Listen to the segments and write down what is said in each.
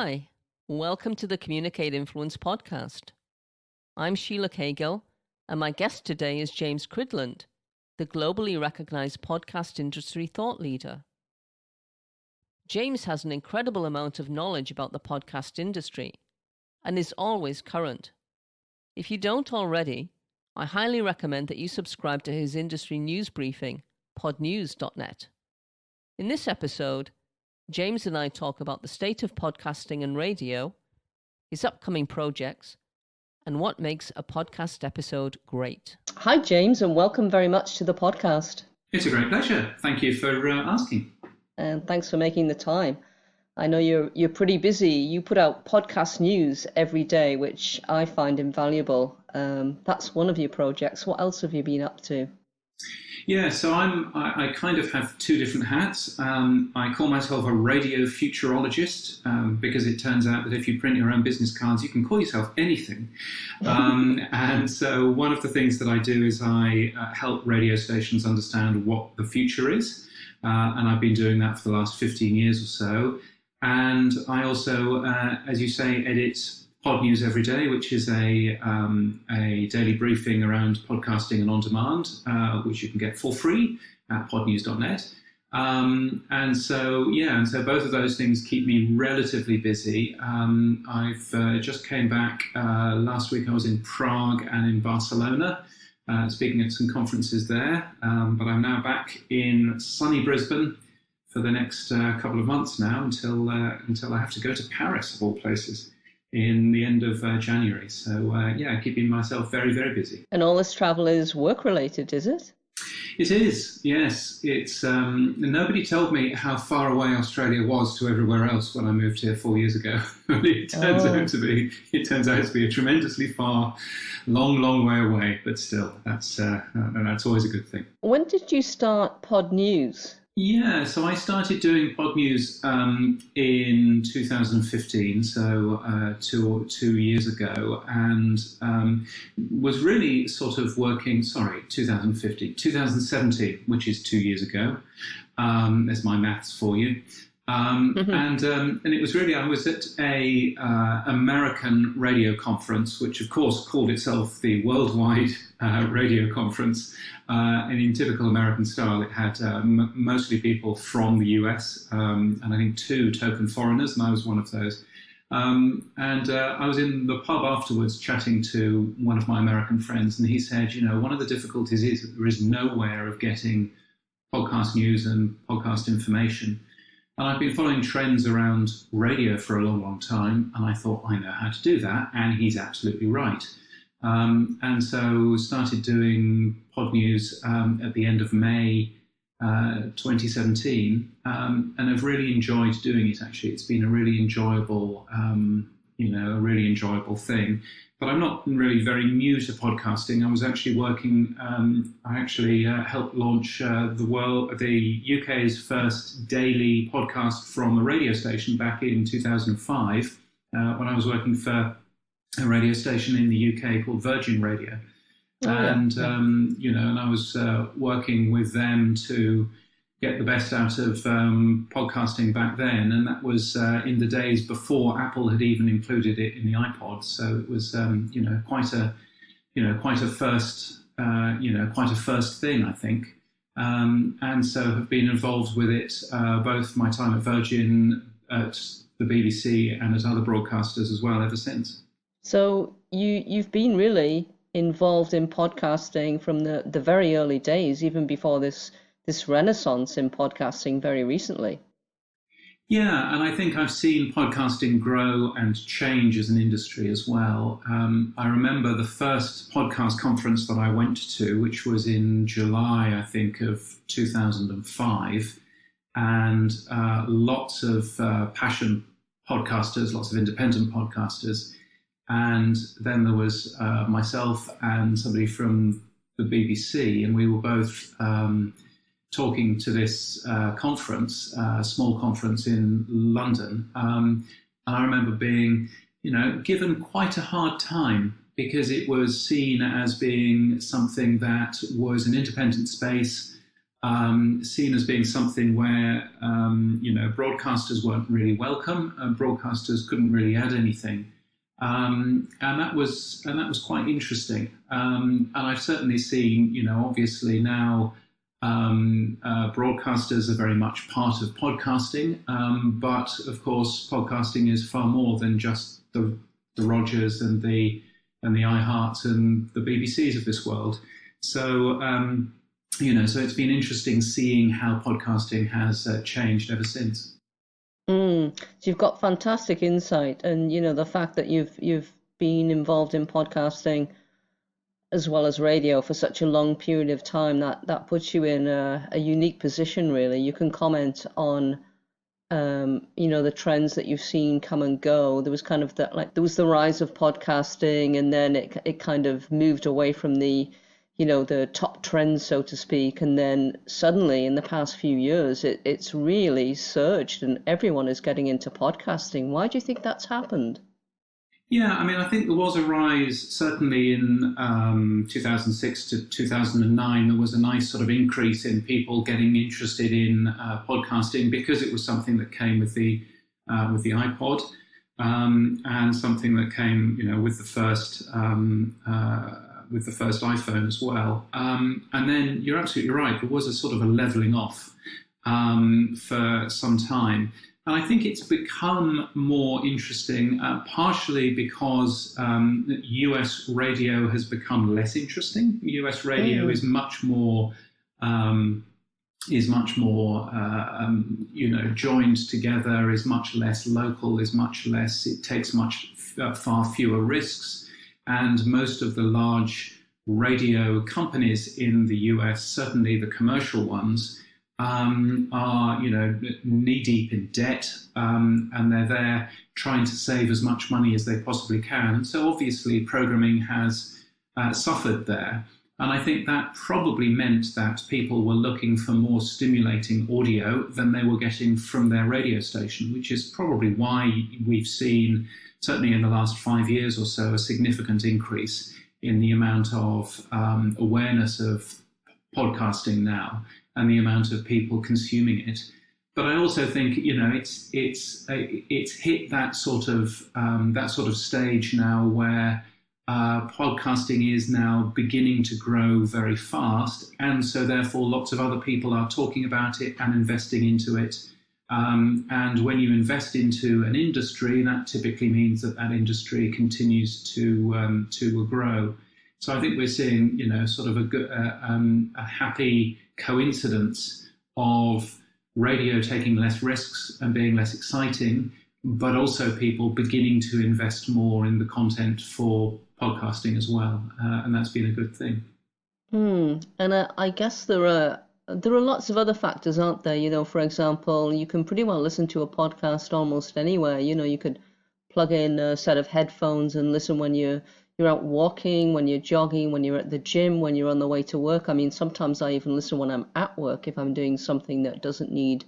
Hi, welcome to the Communicate Influence podcast. I'm Sheelagh Caygill, and my guest today is James Cridland, the globally recognized podcast industry thought leader. James has an incredible amount of knowledge about the podcast industry and is always current. If you don't already, I highly recommend that you subscribe to his industry news briefing, podnews.net. In this episode, James and I talk about the state of podcasting and radio, his upcoming projects, and what makes a podcast episode great. Hi, James, and welcome very much to the podcast. It's a great pleasure. Thank you for asking. And thanks for making the time. I know you're pretty busy. You put out podcast news every day, which I find invaluable. That's one of your projects. What else have you been up to? Yeah, so I kind of have two different hats. I call myself a radio futurologist because it turns out that if you print your own business cards, you can call yourself anything. And so one of the things that I do is I help radio stations understand what the future is. And I've been doing that for the last 15 years or so. And I also, as you say, edit Pod News Every Day, which is a daily briefing around podcasting and on demand, which you can get for free at podnews.net. And so both of those things keep me relatively busy. I've just came back last week. I was in Prague and in Barcelona, speaking at some conferences there. But I'm now back in sunny Brisbane for the next couple of months now until I have to go to Paris, of all places, in the end of January. So, keeping myself very, very busy. And all this travel is work-related, is it? It is, yes. It's nobody told me how far away Australia was to everywhere else when I moved here 4 years ago. It turns out to be a tremendously far, long way away. But still, that's always a good thing. When did you start Pod News? Yeah, so I started doing Pod News in 2015, so 2 years ago, and was really sort of working, 2017, which is 2 years ago. There's my maths for you. And it was really, I was at a American radio conference, which of course called itself the Worldwide Radio Conference. And in typical American style, it had mostly people from the US, and I think 2 token foreigners, and I was one of those. I was in the pub afterwards chatting to one of my American friends, and he said, one of the difficulties is that there is nowhere of getting podcast news and podcast information. And I've been following trends around radio for a long time, and I thought, I know how to do that, and he's absolutely right. And so started doing Pod News at the end of May 2017, and I've really enjoyed doing it, actually. It's been a really enjoyable, thing. But I'm not really very new to podcasting. I was actually working, I helped launch the UK's first daily podcast from a radio station back in 2005, when I was working for a radio station in the UK called Virgin Radio. And I was working with them to get the best out of podcasting back then, and that was in the days before Apple had even included it in the iPod. So it was quite a first thing, I think. And so have been involved with it both my time at Virgin, at the BBC, and at other broadcasters as well ever since. So you've been really involved in podcasting from the very early days, even before this renaissance in podcasting very recently. Yeah, and I think I've seen podcasting grow and change as an industry as well. I remember the first podcast conference that I went to, which was in July, I think, of 2005, and lots of passion podcasters, lots of independent podcasters. And then there was myself and somebody from the BBC, and we were both talking to this conference, a small conference in London. And I remember being, given quite a hard time because it was seen as being something that was an independent space, seen as being something where broadcasters weren't really welcome, and broadcasters couldn't really add anything, and that was quite interesting. And I've certainly seen, obviously now broadcasters are very much part of podcasting, but of course podcasting is far more than just the Rogers and the iHearts and the BBCs of this world. So so it's been interesting seeing how podcasting has changed ever since. So you've got fantastic insight, and the fact that you've been involved in podcasting as well as radio for such a long period of time, that puts you in a unique position, really. You can comment on the trends that you've seen come and go. There was kind of there was the rise of podcasting, and then it kind of moved away from the top trends, so to speak. And then suddenly in the past few years, it's really surged and everyone is getting into podcasting. Why do you think that's happened? Yeah, I mean, I think there was a rise, certainly in 2006 to 2009, there was a nice sort of increase in people getting interested in podcasting, because it was something that came with the iPod, and something that came, with the first iPhone as well. And then you're absolutely right, there was a sort of a leveling off for some time. And I think it's become more interesting, partially because US radio has become less interesting. US radio is much more, joined together, is much less local, is much less. It takes far fewer risks, and most of the large radio companies in the US, certainly the commercial ones, are knee deep in debt, and they're there trying to save as much money as they possibly can. And so obviously programming has suffered there. And I think that probably meant that people were looking for more stimulating audio than they were getting from their radio station, which is probably why we've seen, certainly in the last 5 years or so, a significant increase in the amount of awareness of podcasting now, and the amount of people consuming it. But I also think it's hit that sort of stage now where podcasting is now beginning to grow very fast, and so therefore lots of other people are talking about it and investing into it. And when you invest into an industry, that typically means that industry continues to grow. So I think we're seeing, sort of a happy coincidence of radio taking less risks and being less exciting, but also people beginning to invest more in the content for podcasting as well, and that's been a good thing. And I guess there are lots of other factors, aren't there? For example, you can pretty well listen to a podcast almost anywhere. You could plug in a set of headphones and listen when you're out walking, when you're jogging, when you're at the gym, when you're on the way to work. I mean, sometimes I even listen when I'm at work if I'm doing something that doesn't need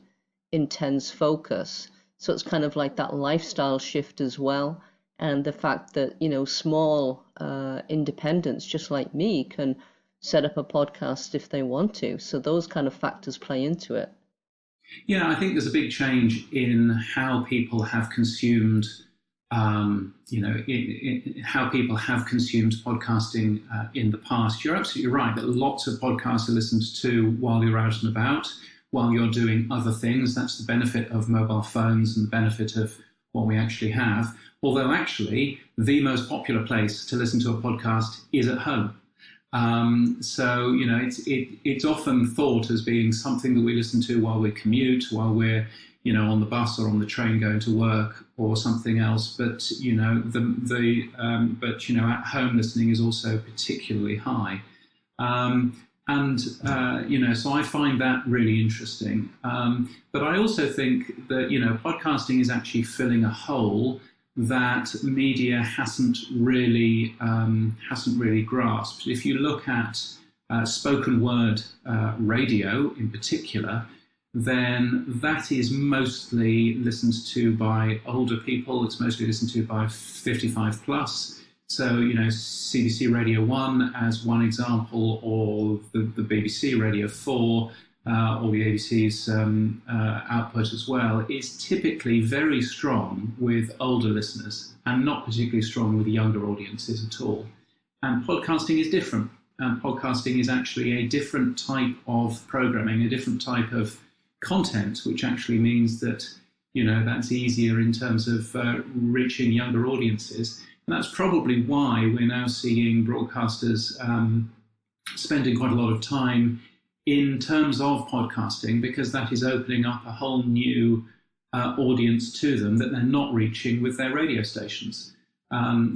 intense focus. So it's kind of like that lifestyle shift as well. And the fact that, small independents just like me can set up a podcast if they want to. So those kind of factors play into it. Yeah, I think there's a big change in how people have consumed how people have consumed podcasting in the past. You're absolutely right that lots of podcasts are listened to while you're out and about, while you're doing other things. That's the benefit of mobile phones and the benefit of what we actually have. Although actually, the most popular place to listen to a podcast is at home. So it's often thought as being something that we listen to while we commute, while we're on the bus or on the train going to work or something else. But at home listening is also particularly high. So I find that really interesting. But I also think that podcasting is actually filling a hole that media hasn't really grasped. If you look at spoken word radio in particular, then that is mostly listened to by older people. It's mostly listened to by 55 plus. So, CBC Radio 1 as one example, or the BBC Radio 4, or the ABC's output as well, is typically very strong with older listeners and not particularly strong with younger audiences at all. And podcasting is different. And podcasting is actually a different type of programming, a different type of content, which actually means that, that's easier in terms of reaching younger audiences. And that's probably why we're now seeing broadcasters spending quite a lot of time in terms of podcasting, because that is opening up a whole new audience to them that they're not reaching with their radio stations.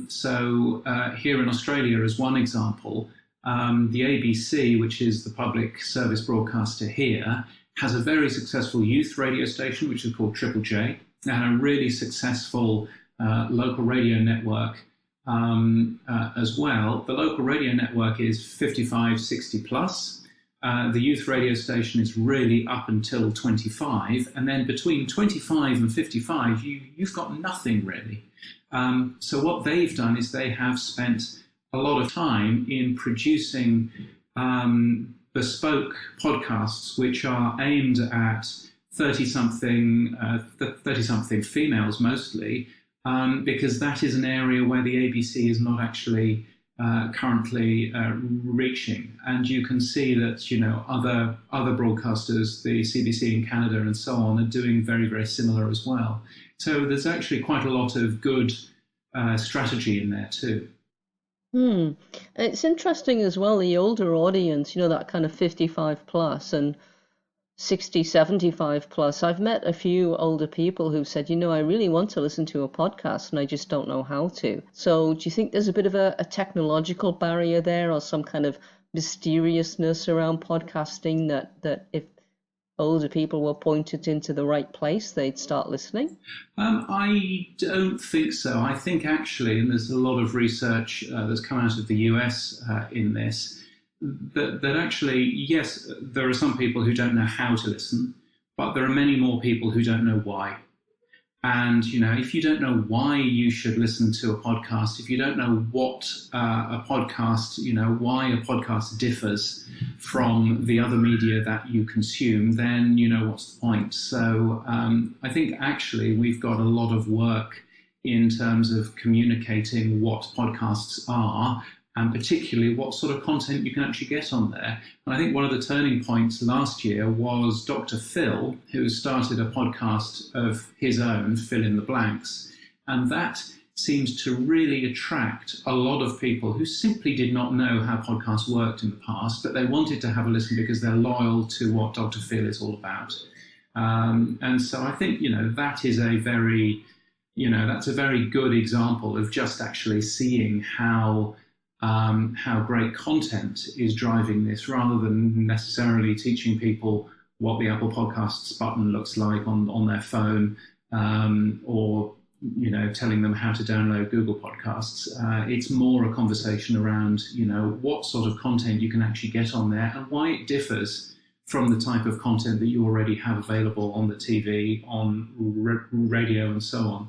So here in Australia, as one example, the ABC, which is the public service broadcaster here, has a very successful youth radio station, which is called Triple J, and a really successful local radio network as well. The local radio network is 55, 60 plus. The youth radio station is really up until 25, and then between 25 and 55, you've got nothing really. So what they've done is they have spent a lot of time in producing bespoke podcasts which are aimed at 30-something females mostly, because that is an area where the ABC is not actually currently reaching. And you can see that other broadcasters, the CBC in Canada and so on, are doing very, very similar as well. So there's actually quite a lot of good strategy in there too. It's interesting as well, the older audience, that kind of 55 plus and 60, 75 plus. I've met a few older people who've said, I really want to listen to a podcast and I just don't know how to. So do you think there's a bit of a technological barrier there, or some kind of mysteriousness around podcasting that if older people were pointed into the right place, they'd start listening? I don't think so. I think actually, and there's a lot of research that's come out of the US in this, that actually, yes, there are some people who don't know how to listen, but there are many more people who don't know why. And, if you don't know why you should listen to a podcast, if you don't know what a podcast, why a podcast differs from the other media that you consume, then, what's the point? So I think actually we've got a lot of work in terms of communicating what podcasts are, and particularly what sort of content you can actually get on there. And I think one of the turning points last year was Dr. Phil, who started a podcast of his own, Fill in the Blanks. And that seems to really attract a lot of people who simply did not know how podcasts worked in the past, but they wanted to have a listen because they're loyal to what Dr. Phil is all about. And so I think, that is a very, that's a very good example of just actually seeing how great content is driving this, rather than necessarily teaching people what the Apple Podcasts button looks like on their phone, or telling them how to download Google Podcasts. It's more a conversation around what sort of content you can actually get on there and why it differs from the type of content that you already have available on the TV, on radio, and so on.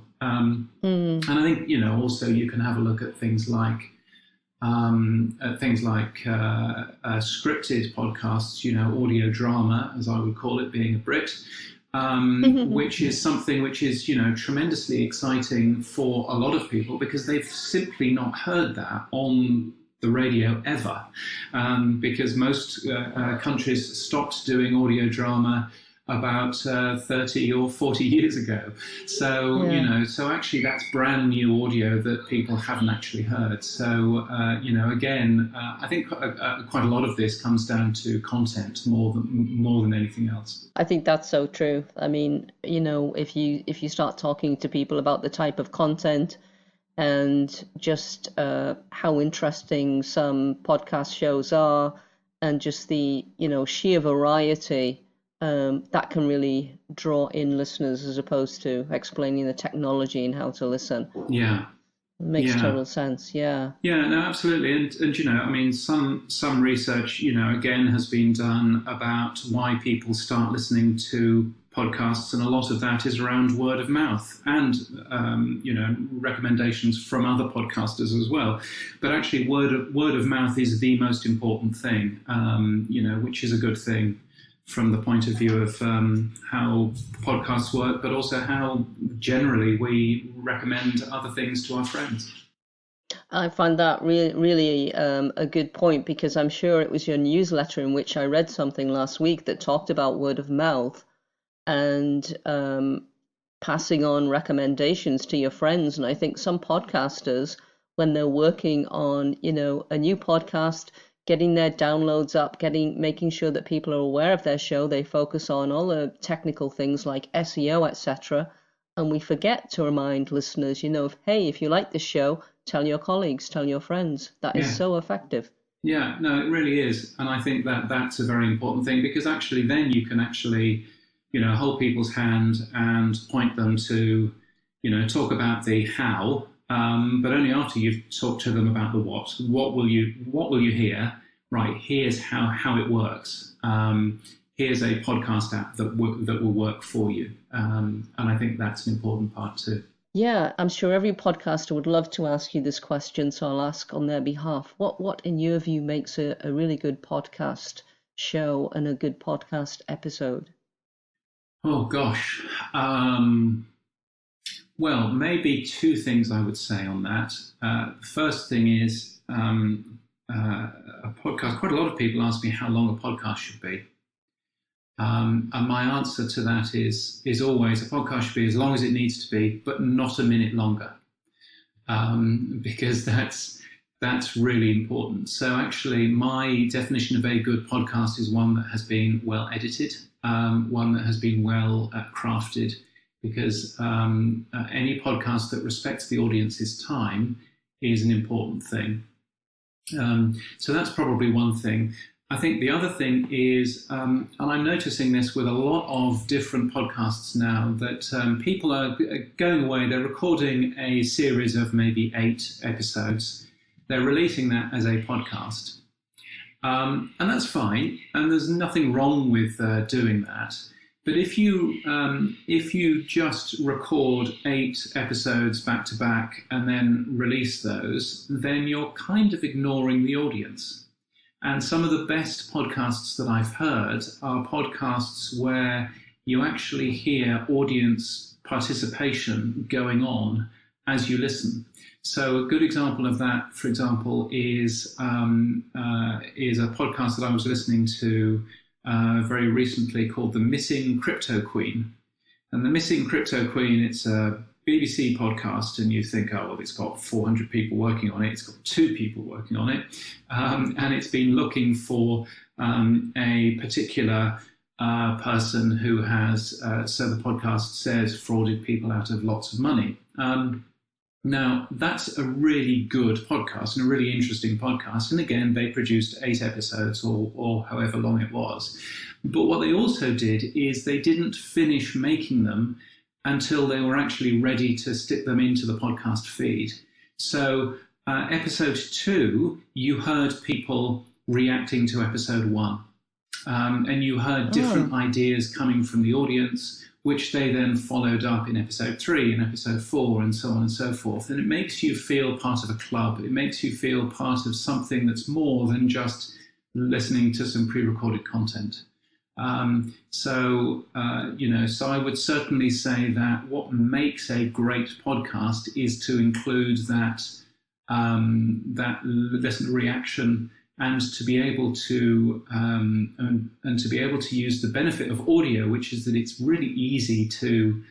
And I think also you can have a look at things like scripted podcasts, audio drama, as I would call it, being a Brit, which is something which is, tremendously exciting for a lot of people, because they've simply not heard that on the radio ever, because most countries stopped doing audio drama about 30 or 40 years ago. So, so actually that's brand new audio that people haven't actually heard. So, again, I think quite a lot of this comes down to content more than anything else. I think that's so true. I mean, if you start talking to people about the type of content and just how interesting some podcast shows are, and just the, sheer variety, that can really draw in listeners, as opposed to explaining the technology and how to listen. Yeah. It makes total sense. Yeah. Yeah, no, absolutely. And some research, again, has been done about why people start listening to podcasts, and a lot of that is around word of mouth and, recommendations from other podcasters as well. But actually word of mouth is the most important thing, which is a good thing from the point of view of how podcasts work, but also how generally we recommend other things to our friends. I find that really a good point, because I'm sure it was your newsletter in which I read something last week that talked about word of mouth and passing on recommendations to your friends. And I think some podcasters, when they're working on, a new podcast, getting their downloads up, making sure that people are aware of their show, they focus on all the technical things like SEO, etc. And we forget to remind listeners, hey, if you like this show, tell your colleagues, tell your friends. That is so effective. Yeah, no, it really is. And I think that that's a very important thing, because actually then you can actually, hold people's hand and point them to, talk about the how, but only after you've talked to them about the what. What will you hear? Right, here's how it works. Here's a podcast app that will work for you. And I think that's an important part too. Yeah, I'm sure every podcaster would love to ask you this question, so I'll ask on their behalf. What in your view makes a really good podcast show and a good podcast episode? Oh, gosh. Well, maybe two things I would say on that. The first thing is a podcast. Quite a lot of people ask me how long a podcast should be. And my answer to that is always a podcast should be as long as it needs to be, but not a minute longer, because that's really important. So actually, my definition of a good podcast is one that has been well edited, one that has been well crafted, because any podcast that respects the audience's time is an important thing. So that's probably one thing. I think the other thing is, and I'm noticing this with a lot of different podcasts now, that people are going away, they're recording a series of maybe 8 episodes, they're releasing that as a podcast. And that's fine, and there's nothing wrong with doing that. But if you just record 8 episodes back to back and then release those, then you're kind of ignoring the audience. And some of the best podcasts that I've heard are podcasts where you actually hear audience participation going on as you listen. So a good example of that, for example, is a podcast that I was listening to very recently called The Missing Crypto Queen. And The Missing Crypto Queen, it's a BBC podcast, and you think, oh, well, it's got 400 people working on it. It's got 2 people working on it. And it's been looking for a particular person who has, so the podcast says, frauded people out of lots of money. Now, that's a really good podcast and a really interesting podcast. And again, they produced 8 episodes or however long it was. But what they also did is they didn't finish making them until they were actually ready to stick them into the podcast feed. So episode 2, you heard people reacting to episode 1. And you heard different ideas coming from the audience, which they then followed up in episode 3 and episode 4 and so on and so forth. And it makes you feel part of a club. It makes you feel part of something that's more than just listening to some pre-recorded content. So I would certainly say that what makes a great podcast is to include that listener reaction, and to be able to use the benefit of audio, which is that it's really easy to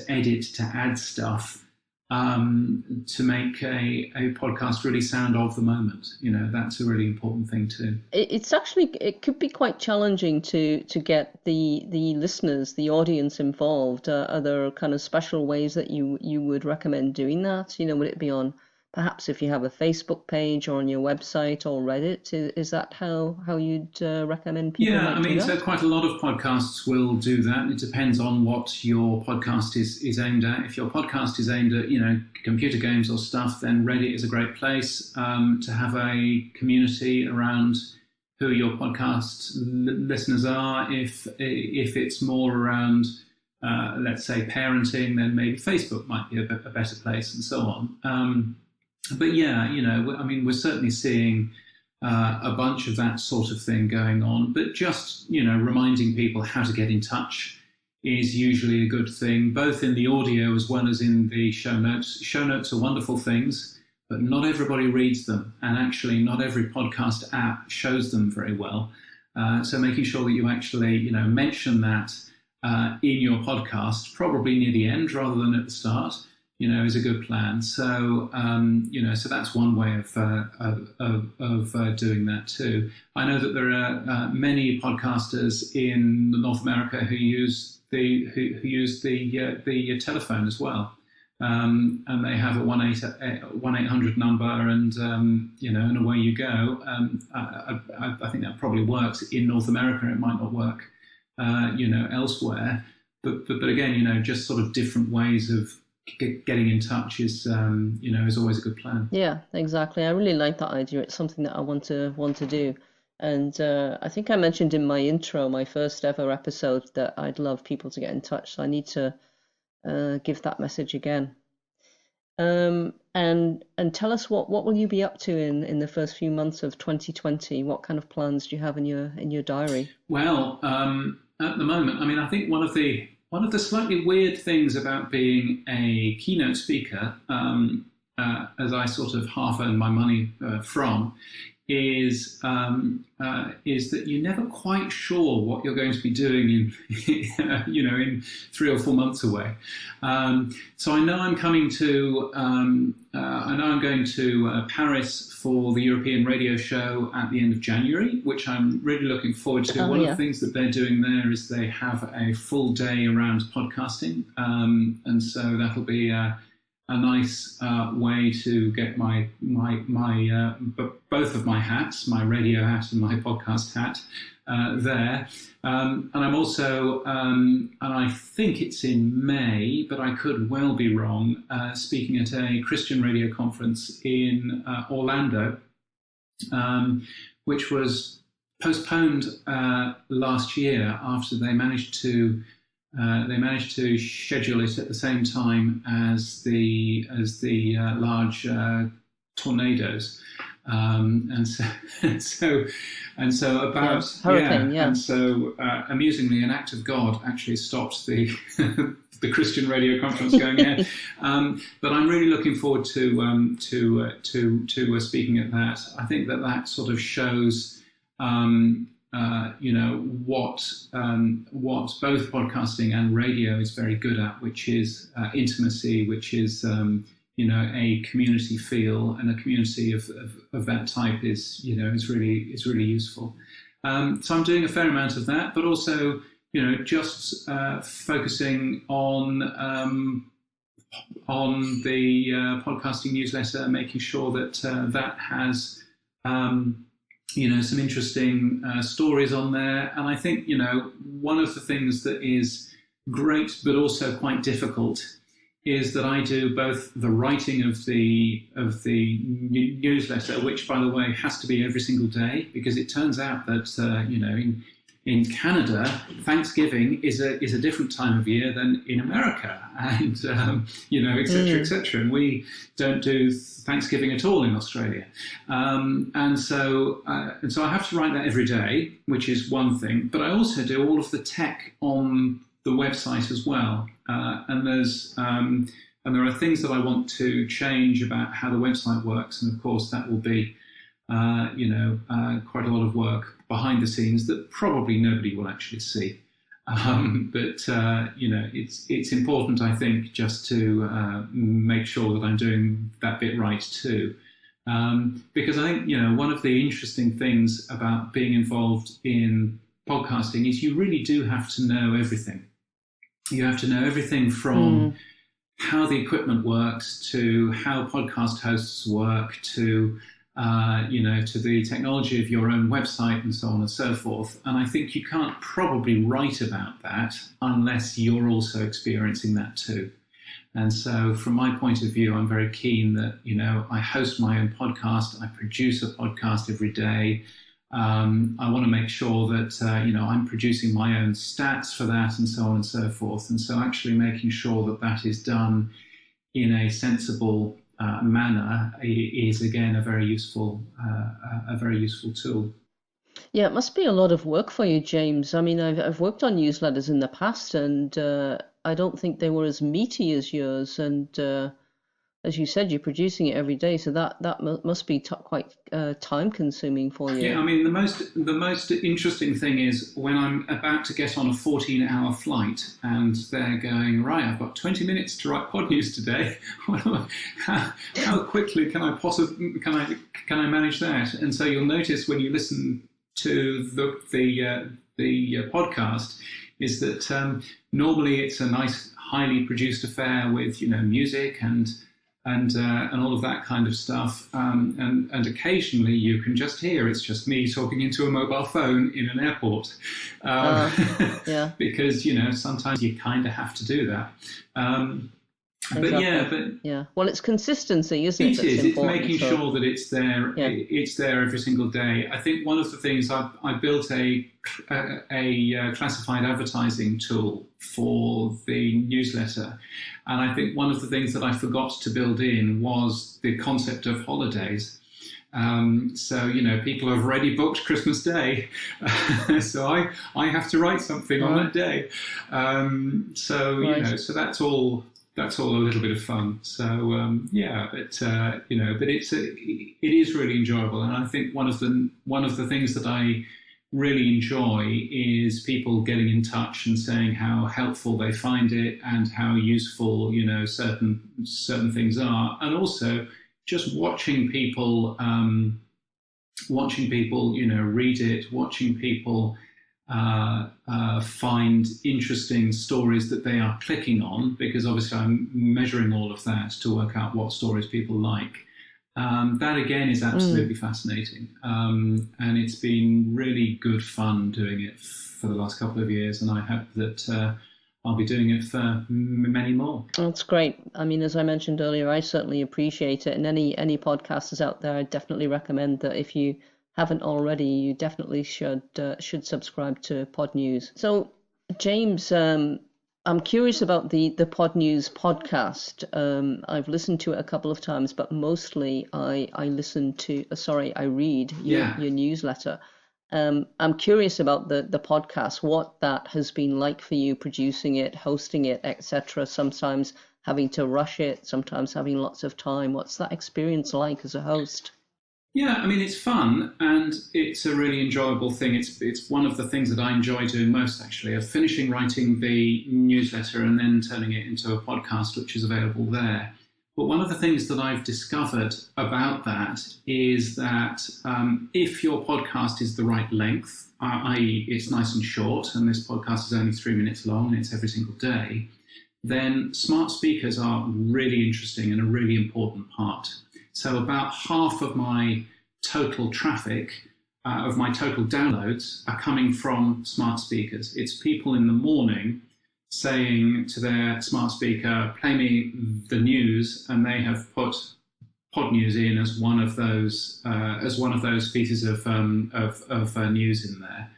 edit, to add stuff, to make a podcast really sound of the moment. That's a really important thing too. It could be quite challenging to get the listeners, the audience involved. Are there kind of special ways that you would recommend doing that? Would it be on, perhaps if you have a Facebook page, or on your website or Reddit? Is that how you'd recommend people? Yeah, so quite a lot of podcasts will do that. It depends on what your podcast is aimed at. If your podcast is aimed at, computer games or stuff, then Reddit is a great place to have a community around who your podcast listeners are. If it's more around, let's say, parenting, then maybe Facebook might be a better place, and so on. But yeah, we're certainly seeing a bunch of that sort of thing going on. But just, reminding people how to get in touch is usually a good thing, both in the audio as well as in the show notes. Show notes are wonderful things, but not everybody reads them. And actually, not every podcast app shows them very well. So making sure that you actually, mention that in your podcast, probably near the end rather than at the start, is a good plan. So, so that's one way of doing that too. I know that there are many podcasters in North America who use the telephone as well, and they have a 1-800 number, and and away you go. I think that probably works in North America. It might not work, elsewhere. But again, just sort of different ways of getting in touch is always a good plan. Yeah, exactly. I really like that idea. It's something that I want to do. And I think I mentioned in my intro, my first ever episode, that I'd love people to get in touch. So I need to give that message again. And tell us what will you be up to in the first few months of 2020? What kind of plans do you have in your diary? Well, at the moment, I think one of the slightly weird things about being a keynote speaker, as I sort of half earn my money from, is that you're never quite sure what you're going to be doing in 3 or 4 months away. So I know I'm coming to I'm going to Paris for the European radio show at the end of January, which I'm really looking forward to. One of the things that they're doing there is they have a full day around podcasting, and so that'll be a nice way to get my both of my hats, my radio hat and my podcast hat, there. And I'm also, and I think it's in May, but I could well be wrong, speaking at a Christian radio conference in Orlando, which was postponed last year after they managed to schedule it at the same time as the large tornadoes, and so about hurricane, and so amusingly, an act of God actually stopped the the Christian radio conference going ahead. But I'm really looking forward to speaking at that. I think that sort of shows what both podcasting and radio is very good at, which is intimacy, which is a community feel, and a community of that type is really useful. So I'm doing a fair amount of that, but also just focusing on the podcasting newsletter, making sure that that has some interesting stories on there. And I think, one of the things that is great but also quite difficult is that I do both the writing of the newsletter, which, by the way, has to be every single day, because it turns out that, in Canada, Thanksgiving is a different time of year than in America, and et cetera, et cetera. And we don't do Thanksgiving at all in Australia, and so I have to write that every day, which is one thing. But I also do all of the tech on the website as well, and there are things that I want to change about how the website works, and of course that will be quite a lot of work behind the scenes that probably nobody will actually see. But it's important, I think, just to make sure that I'm doing that bit right too. Because I think, one of the interesting things about being involved in podcasting is you really do have to know everything. You have to know everything from how the equipment works, to how podcast hosts work, to to the technology of your own website, and so on and so forth. And I think you can't probably write about that unless you're also experiencing that too. And so from my point of view, I'm very keen that, I host my own podcast. I produce a podcast every day. I want to make sure that, I'm producing my own stats for that, and so on and so forth. And so actually making sure that that is done in a sensible manner is again a very useful tool. Yeah, it must be a lot of work for you, James. I mean, I've worked on newsletters in the past, and I don't think they were as meaty as yours. And as you said, you're producing it every day, so that must be quite time consuming for you. Yeah, I mean, the most interesting thing is when I'm about to get on a 14-hour flight, and they're going, right, I've got 20 minutes to write pod news today. How quickly can I manage that? And so you'll notice when you listen to the podcast is that normally it's a nice, highly produced affair with music and all of that kind of stuff, and occasionally you can just hear it's just me talking into a mobile phone in an airport, yeah. because sometimes you kind of have to do that. Exactly. Well, it's consistency, isn't it? It's making sure that it's there. Yeah. It's there every single day. I think one of the things I built a classified advertising tool for the newsletter, and I think one of the things that I forgot to build in was the concept of holidays. So people have already booked Christmas Day, so I have to write something on that day. So that's all a little bit of fun. So but it is really enjoyable, and I think one of the things that I really enjoy is people getting in touch and saying how helpful they find it and how useful certain things are, and also just watching people read it, watching people find interesting stories that they are clicking on, because obviously I'm measuring all of that to work out what stories people like. That again is absolutely fascinating, and it's been really good fun doing it for the last couple of years, and I hope that I'll be doing it for many more. That's great. I mean, as I mentioned earlier, I certainly appreciate it, and any podcasters out there, I definitely recommend that if you haven't already, you definitely should subscribe to Pod News. So, James, I'm curious about the Pod News podcast. I've listened to it a couple of times, but mostly I read your newsletter. I'm curious about the podcast, what that has been like for you, producing it, hosting it, etc. Sometimes having to rush it, sometimes having lots of time. What's that experience like as a host? Yeah, I mean, it's fun and it's a really enjoyable thing. It's one of the things that I enjoy doing most, actually, of finishing writing the newsletter and then turning it into a podcast, which is available there. But one of the things that I've discovered about that is that if your podcast is the right length, i.e. it's nice and short, and this podcast is only 3 minutes long and it's every single day, then smart speakers are really interesting and a really important part. So about half of my total traffic, of my total downloads, are coming from smart speakers. It's people in the morning saying to their smart speaker, play me the news, and they have put Pod News in as one of those pieces of news in there.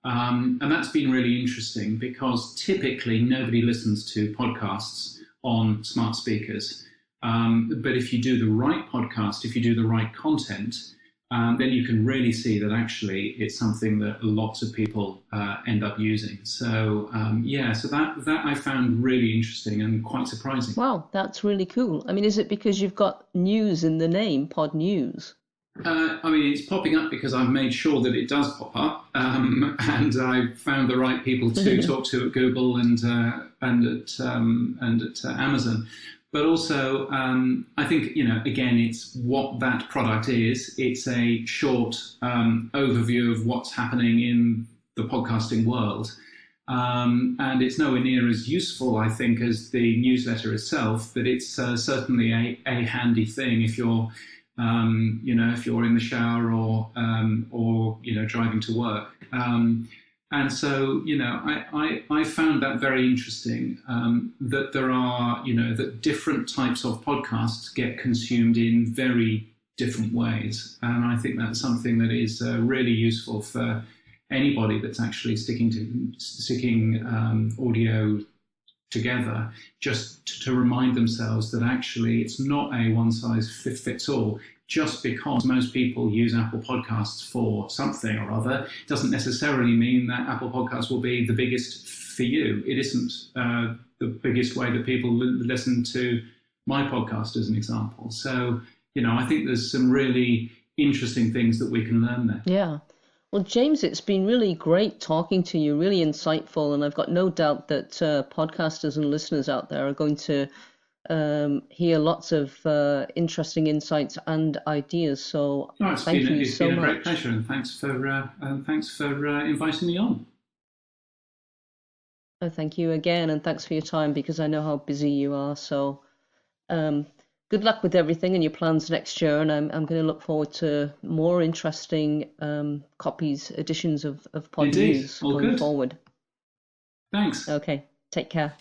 And that's been really interesting, because typically nobody listens to podcasts on smart speakers. But if you do the right podcast, if you do the right content, then you can really see that actually it's something that lots of people end up using. So so that I found really interesting and quite surprising. Wow, that's really cool. I mean, is it because you've got news in the name, Pod News? I mean, it's popping up because I've made sure that it does pop up, and I've found the right people to talk to at Google and at Amazon. But also, I think, again, it's what that product is. It's a short overview of what's happening in the podcasting world. And it's nowhere near as useful, I think, as the newsletter itself, but it's certainly a handy thing if you're, if you're in the shower or driving to work. And so, I found that very interesting, that there are, that different types of podcasts get consumed in very different ways. And I think that's something that is really useful for anybody that's actually sticking audio together, just to remind themselves that actually it's not a one size fits all. Just because most people use Apple Podcasts for something or other doesn't necessarily mean that Apple Podcasts will be the biggest for you. It isn't the biggest way that people listen to my podcast, as an example. So, I think there's some really interesting things that we can learn there. Yeah. Well, James, it's been really great talking to you, really insightful, and I've got no doubt that podcasters and listeners out there are going to hear lots of interesting insights and ideas. So it's thank you it's so been a much. great pleasure, and thanks for inviting me on. Oh, thank you again, and thanks for your time, because I know how busy you are. So good luck with everything and your plans next year, and I'm going to look forward to more interesting editions of Pod Indeed. News All going good. forward. Thanks. Okay, take care.